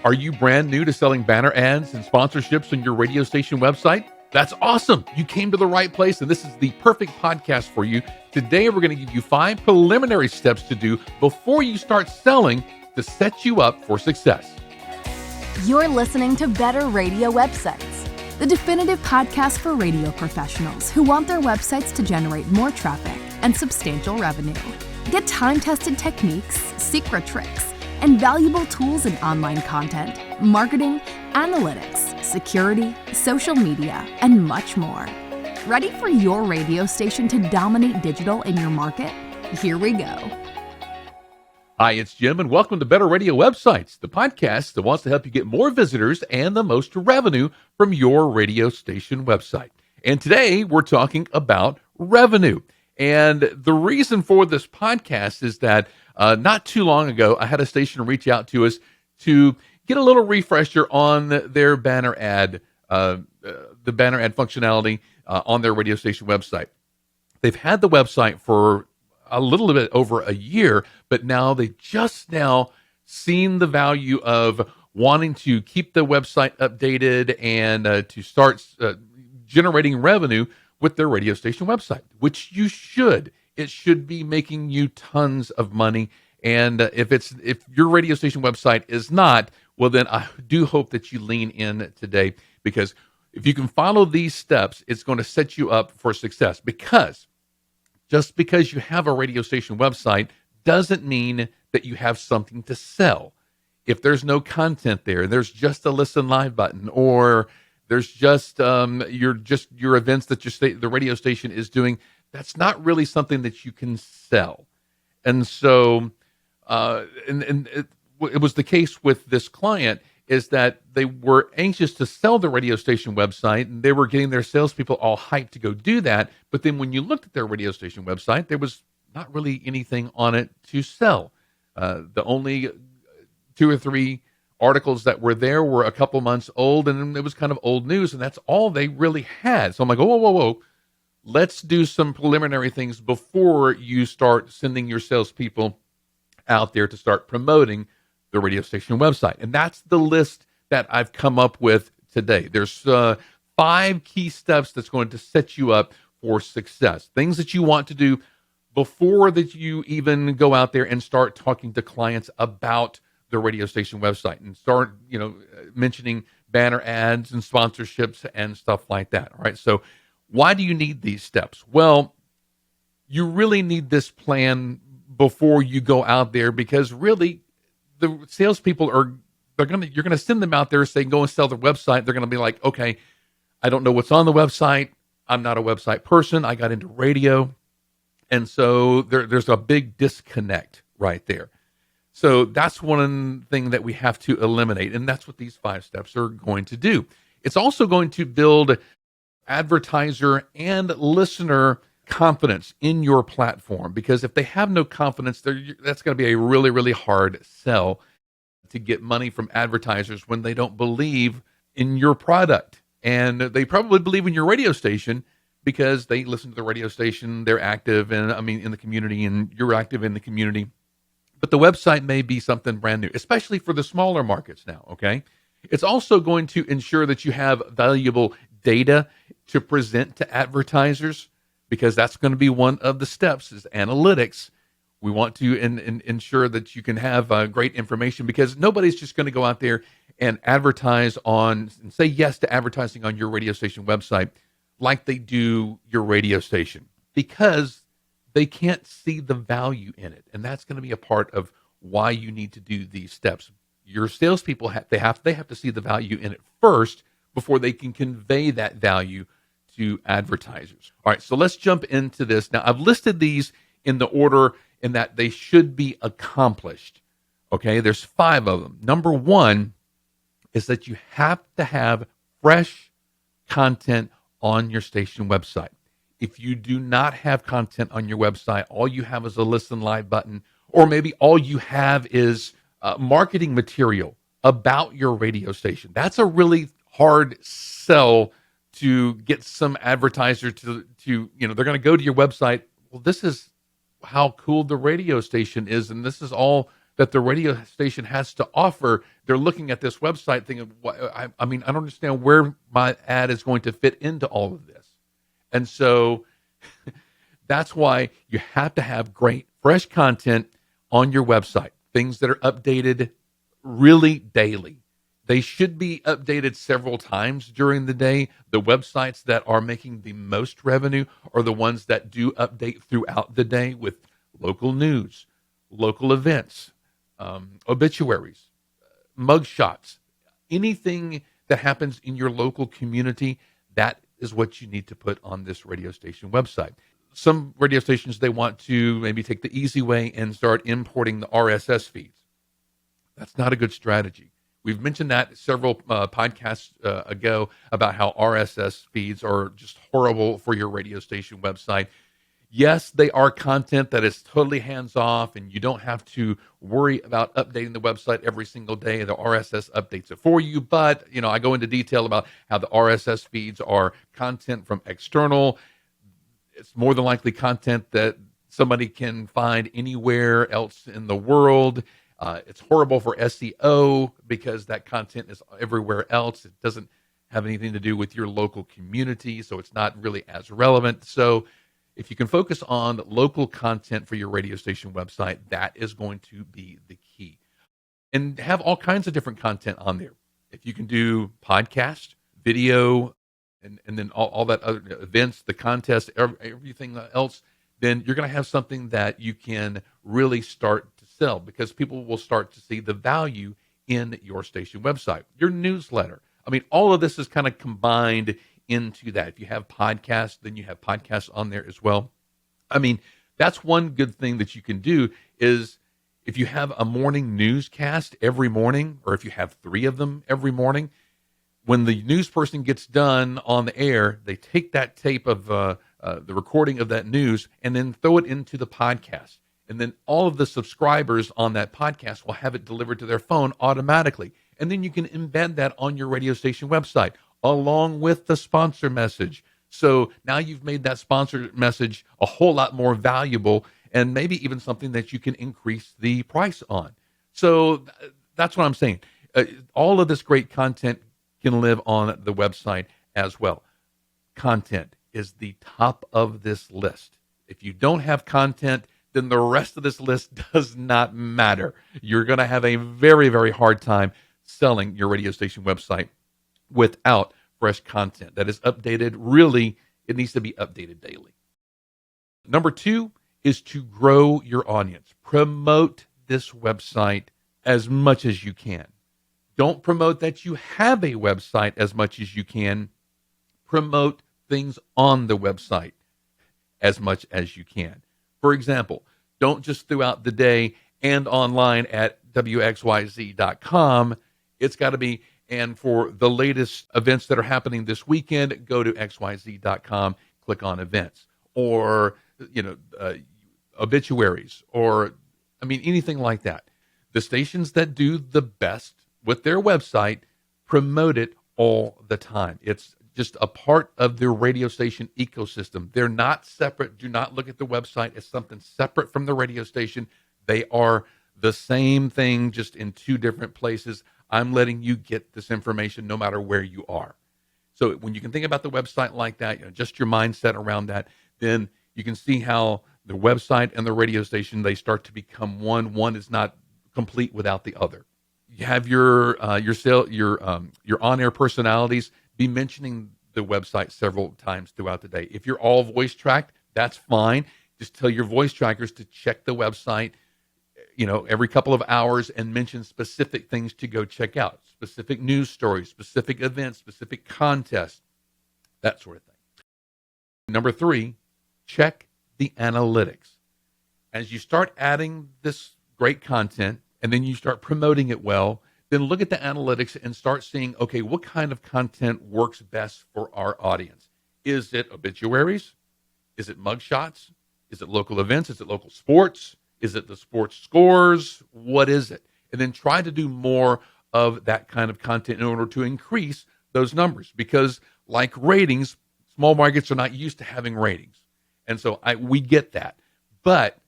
Are you brand new to selling banner ads and sponsorships on your radio station website? That's awesome. You came to the right place, and this is the perfect podcast for you. Today, we're going to give you 5 preliminary steps to do before you start selling to set you up for success. You're listening to Better Radio Websites, the definitive podcast for radio professionals who want their websites to generate more traffic and substantial revenue. Get time-tested techniques, secret tricks, and valuable tools in online content, marketing, analytics, security, social media, and much more. Ready for your radio station to dominate digital in your market? Here we go. Hi, it's Jim, and welcome to Better Radio Websites, the podcast that wants to help you get more visitors and the most revenue from your radio station website. And today, we're talking about revenue. And the reason for this podcast is that not too long ago, I had a station reach out to us to get a little refresher on their banner ad, the banner ad functionality on their radio station website. They've had the website for a little bit over a year, but now they just now seen the value of wanting to keep the website updated and to start generating revenue with their radio station website, which you should. It should be making you tons of money. And if your radio station website is not, well, then I do hope that you lean in today, because if you can follow these steps, it's going to set you up for success. Because just because you have a radio station website doesn't mean that you have something to sell. If there's no content there, there's just a listen live button, or there's just your events that the radio station is doing, that's not really something that you can sell. And so, it was the case with this client, is that they were anxious to sell the radio station website, and they were getting their salespeople all hyped to go do that. But then when you looked at their radio station website, there was not really anything on it to sell. The only 2 or 3 articles that were there were a couple months old, and it was kind of old news, and that's all they really had. So I'm like, whoa. Let's do some preliminary things before you start sending your salespeople out there to start promoting the radio station website. And that's the list that I've come up with today. There's 5 key steps that's going to set you up for success. Things that you want to do before that you even go out there and start talking to clients about the radio station website and start, mentioning banner ads and sponsorships and stuff like that. All right. So why do you need these steps? Well, you really need this plan before you go out there, because really the salespeople you're going to send them out there saying, go and sell their website. They're going to be like, okay, I don't know what's on the website. I'm not a website person. I got into radio. And so there's a big disconnect right there. So that's one thing that we have to eliminate. And that's what these 5 steps are going to do. It's also going to build advertiser and listener confidence in your platform, because if they have no confidence, that's going to be a really, really hard sell to get money from advertisers when they don't believe in your product. And they probably believe in your radio station because they listen to the radio station, they're active in the community, and you're active in the community. But the website may be something brand new, especially for the smaller markets now, okay? It's also going to ensure that you have valuable data to present to advertisers, because that's going to be one of the steps is analytics. We want to ensure that you can have great information, because nobody's just going to go out there and advertise and say yes to advertising on your radio station website like they do your radio station, because they can't see the value in it. And that's going to be a part of why you need to do these steps. Your salespeople, they have to see the value in it first before they can convey that value to advertisers. All right, so let's jump into this. Now, I've listed these in the order in that they should be accomplished. Okay, there's 5 of them. Number 1 is that you have to have fresh content on your station website. If you do not have content on your website, all you have is a listen live button, or maybe all you have is marketing material about your radio station. That's a really hard sell to get some advertiser to they're going to go to your website. Well, this is how cool the radio station is, and this is all that the radio station has to offer, they're looking at this website thinking, I mean, I don't understand where my ad is going to fit into all of this. And so that's why you have to have great, fresh content on your website, things that are updated really daily. They should be updated several times during the day. The websites that are making the most revenue are the ones that do update throughout the day with local news, local events, obituaries, mugshots, anything that happens in your local community. That is what you need to put on this radio station website. Some radio stations, they want to maybe take the easy way and start importing the RSS feeds. That's not a good strategy. We've mentioned that several podcasts ago about how RSS feeds are just horrible for your radio station website. Yes, they are content that is totally hands-off, and you don't have to worry about updating the website every single day. The RSS updates it for you, but I go into detail about how the RSS feeds are content from external. It's more than likely content that somebody can find anywhere else in the world. It's horrible for SEO because that content is everywhere else. It doesn't have anything to do with your local community, so it's not really as relevant. So if you can focus on local content for your radio station website, that is going to be the key. And have all kinds of different content on there. If you can do podcast, video, and then all that other events, the contest, everything else, then you're going to have something that you can really start to sell, because people will start to see the value in your station website. Your newsletter. I mean, all of this is kind of combined into that. If you have podcasts, then you have podcasts on there as well. I mean, that's one good thing that you can do is if you have a morning newscast every morning, or if you have 3 of them every morning, when the news person gets done on the air, they take that tape of the recording of that news and then throw it into the podcast. And then all of the subscribers on that podcast will have it delivered to their phone automatically. And then you can embed that on your radio station website along with the sponsor message. So now you've made that sponsor message a whole lot more valuable, and maybe even something that you can increase the price on. So that's what I'm saying. All of this great content can live on the website as well. Content is the top of this list. If you don't have content, then the rest of this list does not matter. You're going to have a very, very hard time selling your radio station website without fresh content that is updated. Really, it needs to be updated daily. Number 2 is to grow your audience. Promote this website as much as you can. Don't promote that you have a website as much as you can. Promote things on the website as much as you can. For example, don't just throughout the day and online at wxyz.com. It's got to be, and for the latest events that are happening this weekend, go to xyz.com, click on events, or obituaries, or anything like that. The stations that do the best with their website promote it all the time. It's just a part of their radio station ecosystem. They're not separate. Do not look at the website as something separate from the radio station. They are the same thing, just in 2 different places. I'm letting you get this information no matter where you are. So when you can think about the website like that, just your mindset around that, then you can see how the website and the radio station, they start to become one. One is not complete without the other. You have your on-air personalities be mentioning the website several times throughout the day. If you're all voice tracked, that's fine. Just tell your voice trackers to check the website, every couple of hours and mention specific things to go check out, specific news stories, specific events, specific contests, that sort of thing. Number 3, check the analytics. As you start adding this great content and then you start promoting it well, then look at the analytics and start seeing, okay, what kind of content works best for our audience? Is it obituaries? Is it mugshots? Is it local events? Is it local sports? Is it the sports scores? What is it? And then try to do more of that kind of content in order to increase those numbers. Because like ratings, small markets are not used to having ratings. And so we get that. But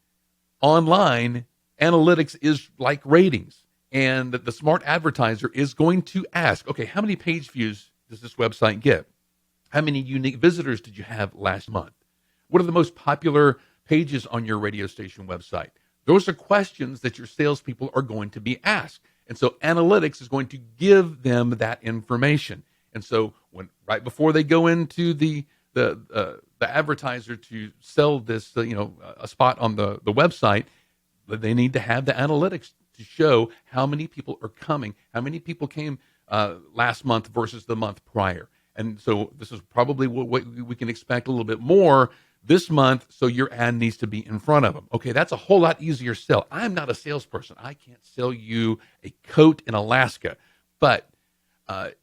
online analytics is like ratings, and the smart advertiser is going to ask, okay, how many page views does this website get? How many unique visitors did you have last month? What are the most popular pages on your radio station website? Those are questions that your salespeople are going to be asked. And so analytics is going to give them that information. And so when right before they go into the advertiser to sell this, a spot on the website, they need to have the analytics to show how many people are coming, how many people came last month versus the month prior. And so this is probably what we can expect a little bit more this month, so your ad needs to be in front of them. Okay, that's a whole lot easier sell. I'm not a salesperson. I can't sell you a coat in Alaska. But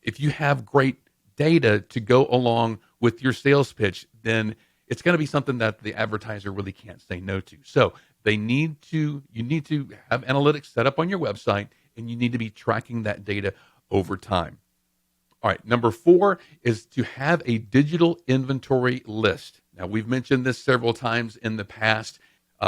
if you have great data to go along with your sales pitch, then it's going to be something that the advertiser really can't say no to. So you need to have analytics set up on your website, and you need to be tracking that data over time. All right, number 4 is to have a digital inventory list. Now, we've mentioned this several times in the past.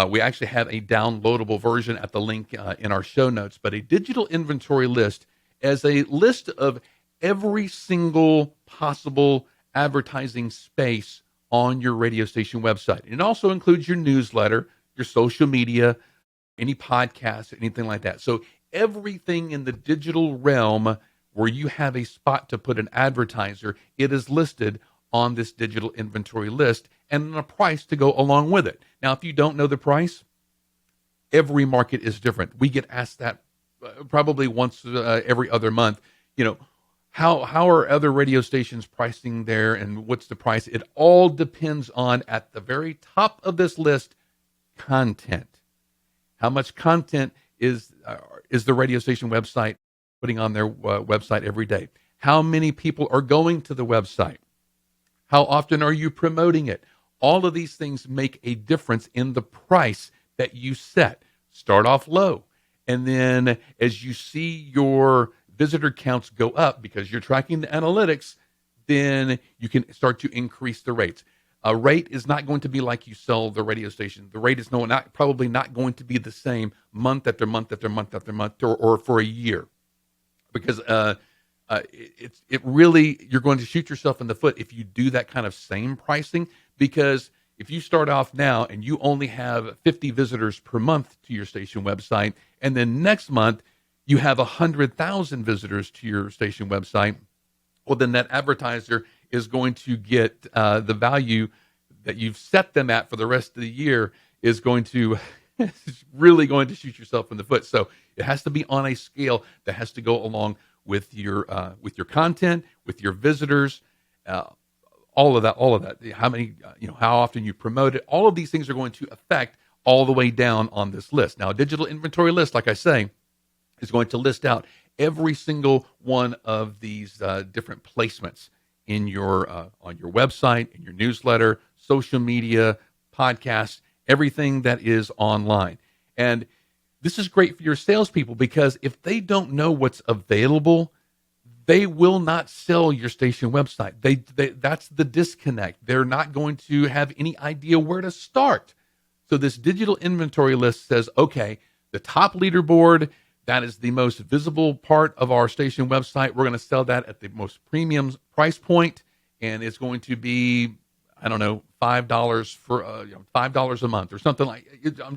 We actually have a downloadable version at the link in our show notes, but a digital inventory list is a list of every single possible advertising space on your radio station website. It also includes your newsletter, your social media, any podcasts, anything like that. So everything in the digital realm where you have a spot to put an advertiser, it is listed on this digital inventory list and a price to go along with it. Now, if you don't know the price, every market is different. We get asked that probably once every other month. How are other radio stations pricing there, and what's the price? It all depends on, at the very top of this list, content. How much content is the radio station website putting on their website every day? How many people are going to the website? How often are you promoting it? All of these things make a difference in the price that you set. Start off low. And then as you see your visitor counts go up because you're tracking the analytics, then you can start to increase the rates. A rate is not going to be like you sell the radio station. The rate is probably not going to be the same month after month after month after month or for a year. Because it really, you're going to shoot yourself in the foot if you do that kind of same pricing. Because if you start off now and you only have 50 visitors per month to your station website, and then next month you have 100,000 visitors to your station website, well, then that advertiser is going to get the value that you've set them at for the rest of the year is going to it's really going to shoot yourself in the foot. So it has to be on a scale that has to go along with your content, with your visitors, all of that. How many, how often you promote it. All of these things are going to affect all the way down on this list. Now, a digital inventory list, like I say, is going to list out every single one of these different placements in your on your website, in your newsletter, social media, podcasts, everything that is online. And this is great for your salespeople because if they don't know what's available, they will not sell your station website. That's the disconnect. They're not going to have any idea where to start. So this digital inventory list says, okay, the top leaderboard, that is the most visible part of our station website. We're going to sell that at the most premium price point, and it's going to be, I don't know, $5 for $5 a month or something like.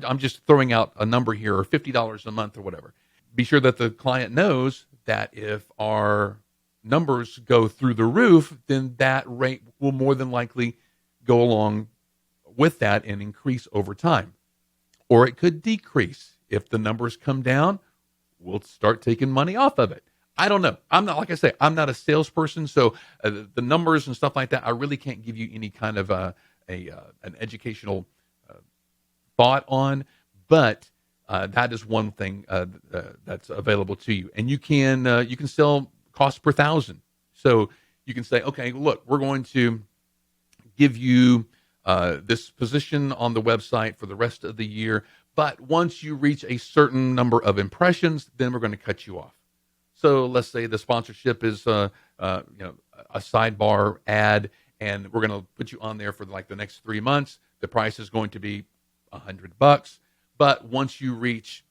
I'm just throwing out a number here, or $50 a month or whatever. Be sure that the client knows that if our numbers go through the roof, then that rate will more than likely go along with that and increase over time, or it could decrease. If the numbers come down, we'll start taking money off of it. I don't know. I'm not, like I say, I'm not a salesperson, so the numbers and stuff like that, I really can't give you any kind of an educational thought on. But that is one thing that's available to you, and you can sell cost per thousand. So you can say, okay, look, we're going to give you this position on the website for the rest of the year. But once you reach a certain number of impressions, then we're going to cut you off. So let's say the sponsorship is a sidebar ad, and we're going to put you on there for like the next 3 months. The price is going to be $100. But once you reach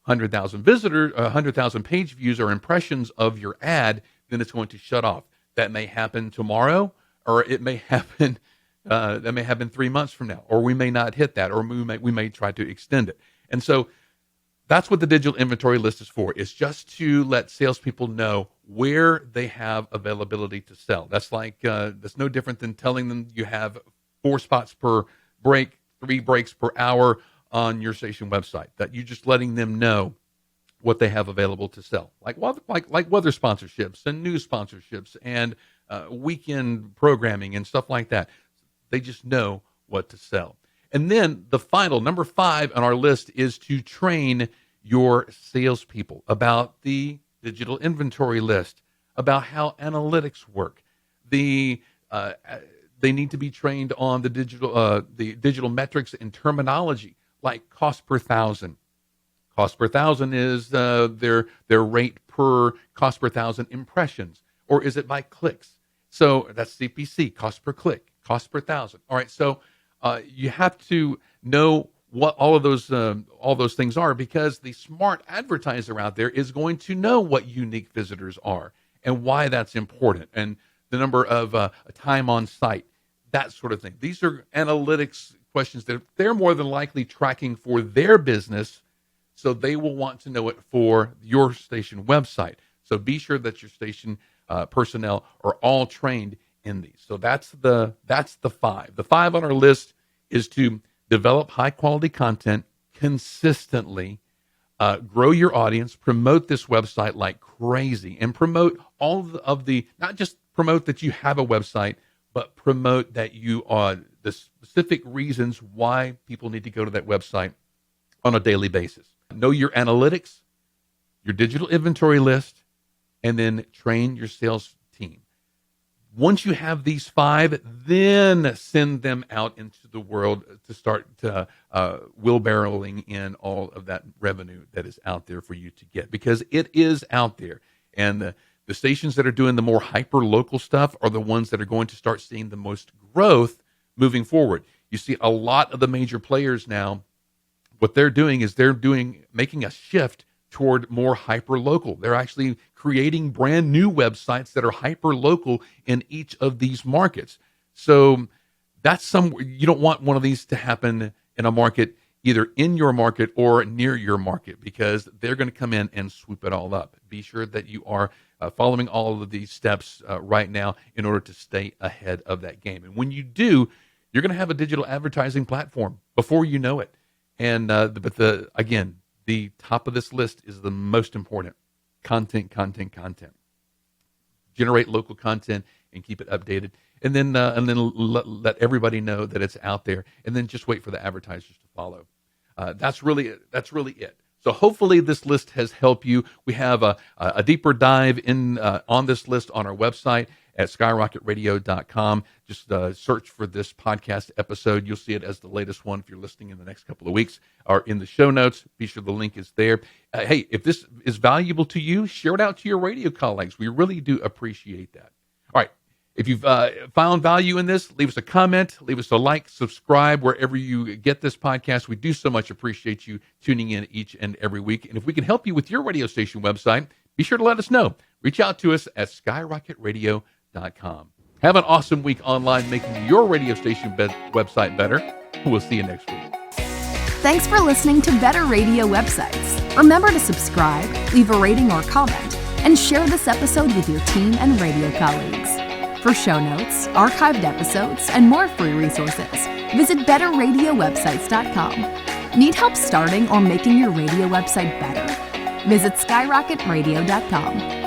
100,000 visitors, 100,000 page views or impressions of your ad, then it's going to shut off. That may happen tomorrow, or it may happen that may happen 3 months from now, or we may not hit that, or we may try to extend it. And so that's what the digital inventory list is for. It's just to let salespeople know where they have availability to sell. That's that's no different than telling them you have 4 spots per break, 3 breaks per hour on your station website. That you're just letting them know what they have available to sell, like weather sponsorships and news sponsorships and weekend programming and stuff like that. They just know what to sell. And then the final, number 5 on our list, is to train your salespeople about the digital inventory list, about how analytics work. They need to be trained on the digital metrics and terminology, like cost per thousand. Cost per thousand is their rate per cost per thousand impressions, or is it by clicks? So that's CPC, cost per click, cost per thousand. All right, so you have to know what all of those things are, because the smart advertiser out there is going to know what unique visitors are and why that's important, and the number of time on site, that sort of thing. These are analytics questions that they're more than likely tracking for their business, so they will want to know it for your station website. So be sure that your station personnel are all trained in these. So that's the 5. The 5 on our list is to develop high quality content consistently, grow your audience, promote this website like crazy, and promote all of the, not just promote that you have a website, but promote that you are the specific reasons why people need to go to that website on a daily basis. Know your analytics, your digital inventory list, and then train your sales team. Once you have these 5, then send them out into the world to start wheelbarrowing in all of that revenue that is out there for you to get, because it is out there. And the stations that are doing the more hyper-local stuff are the ones that are going to start seeing the most growth moving forward. You see a lot of the major players now, what they're doing is making a shift toward more hyper-local. They're actually creating brand new websites that are hyper-local in each of these markets. So you don't want one of these to happen in a market, either in your market or near your market, because they're going to come in and swoop it all up. Be sure that you are following all of these steps right now in order to stay ahead of that game. And when you do, you're going to have a digital advertising platform before you know it. And again, the top of this list is the most important. Content. Generate local content and keep it updated, and then let everybody know that it's out there, and then just wait for the advertisers to follow. That's really it. So hopefully this list has helped you. We have a deeper dive in on this list on our website at skyrocketradio.com. Just search for this podcast episode. You'll see it as the latest one if you're listening in the next couple of weeks, or in the show notes. Be sure the link is there. Hey, if this is valuable to you, share it out to your radio colleagues. We really do appreciate that. All right. If you've found value in this, leave us a comment, leave us a like, subscribe wherever you get this podcast. We do so much appreciate you tuning in each and every week. And if we can help you with your radio station website, be sure to let us know. Reach out to us at skyrocketradio.com. Have an awesome week online making your radio station website better. We'll see you next week. Thanks for listening to Better Radio Websites. Remember to subscribe, leave a rating or comment, and share this episode with your team and radio colleagues. For show notes, archived episodes, and more free resources, visit betterradiowebsites.com. Need help starting or making your radio website better? Visit skyrocketradio.com.